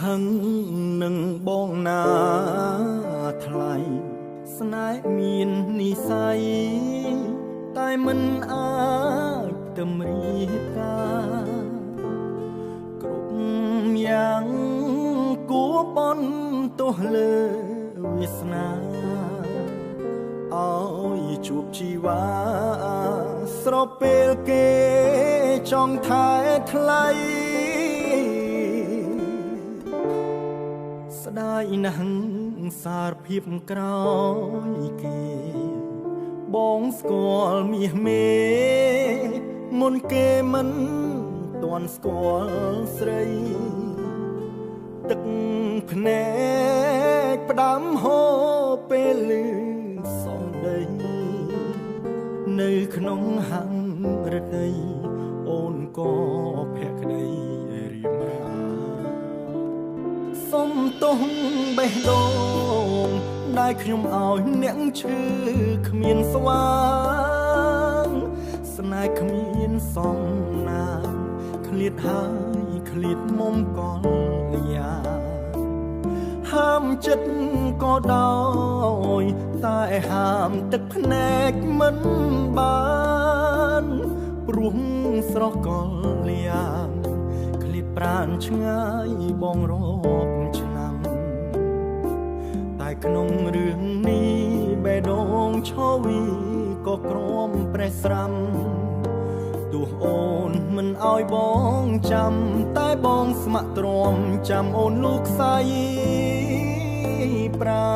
ខឹងនឹងបងណាថ្លៃស្នេហ៍មាននិស័យតែមិនអាចតម្រៀបការគ្រប់យ៉ាងគួរបន់ទោះលើវាសនាឲ្យជួបជីវ៉ាស្រពេលគេចង់ថែថ្លៃស្ដាយណាស់សារភាពក្រោយគេបងស្គាល់មាសមេមុនគេមិនទាន់ស្គាល់ស្រីទឹកភ្នែកផ្ដាំហូរពេលលឺសំដីនៅក្នុងហាងរតីអូនក៏ភក្តីរៀបរាសុំទោសបេះដូងដែលខ្ញុំឲ្យអ្នកឈឺគ្មានស្វាងស្នេហ៍គ្មានសំណាងឃ្លាតហើយឃ្លាតមុំកលយាហាមចិត្តក៏ដោយតែហាមទឹកភ្នែកមិនបានព្រោះស្រស់កលយាឃ្លាតប្រាណឆ្ងាយបងរាប់ឆ្នាំតែក្នុងរឿងនេះបេះដូងឈវីក៏ក្រំប្រេះស្រាំទោះអូនមិនអោយបងចាំតែបងស្ម័គ្រទ្រាំចាំអូនលោកស្អីប្រា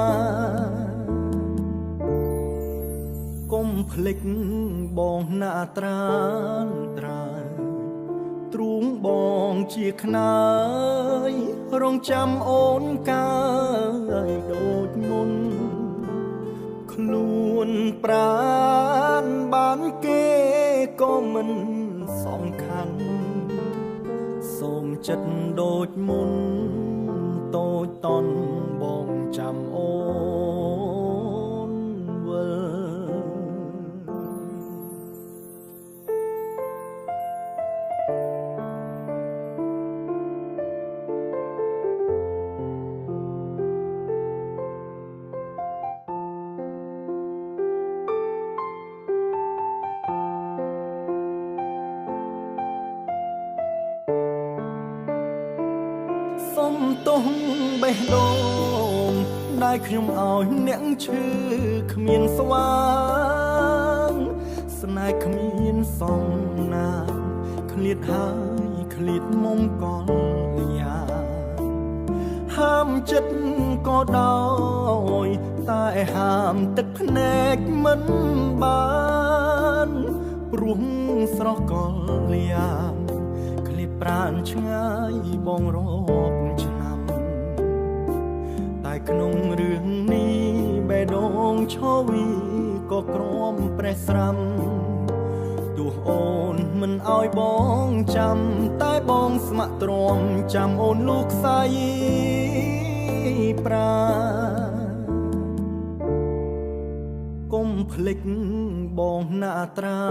កុំភ្លេចបងណាត្រានត្រើទ្រូងបងជាខ្នើយរងចាំអូនកាយដូចមុនខ្លួនប្រានបានគេក៏មិនសំខាន់សូមចិត្តដូចមុនតូចតន់បងចាំអូនវិលសុំទោសបេះដូងដែលខ្ញុំឲ្យអ្នកឈឺគ្មានស្វាងស្នេហ៍គ្មានសំណាងឃ្លាតហើយឃ្លាតមុំកលយាហាមចិត្តក៏ដោយតែហាមទឹកភ្នែកមិនបានព្រោះស្រស់កលយាប្រាណឆ្ងាយបងរាប់ឆ្នាំតែក្នុងរឿងនេះបេះដូងឈវីក៏ក្រំប្រេះស្រាំទោះអូនមិនអោយបងចាំតែបងស្ម័គ្រទ្រាំចាំអូនលោកស្អីប្រាកុំភ្លេចបងណាត្រា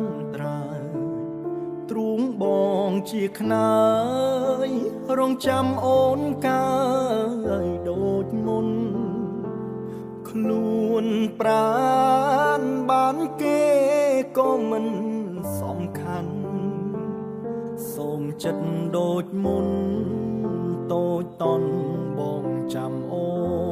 នត្រើទ្រូងបងជាខ្នើយរងចាំអូនកាយដូចមុនខ្លួនប្រានបានគេក៏មិនសំខាន់សូមចិត្តដូចមុនតូចតន់បងចាំអូន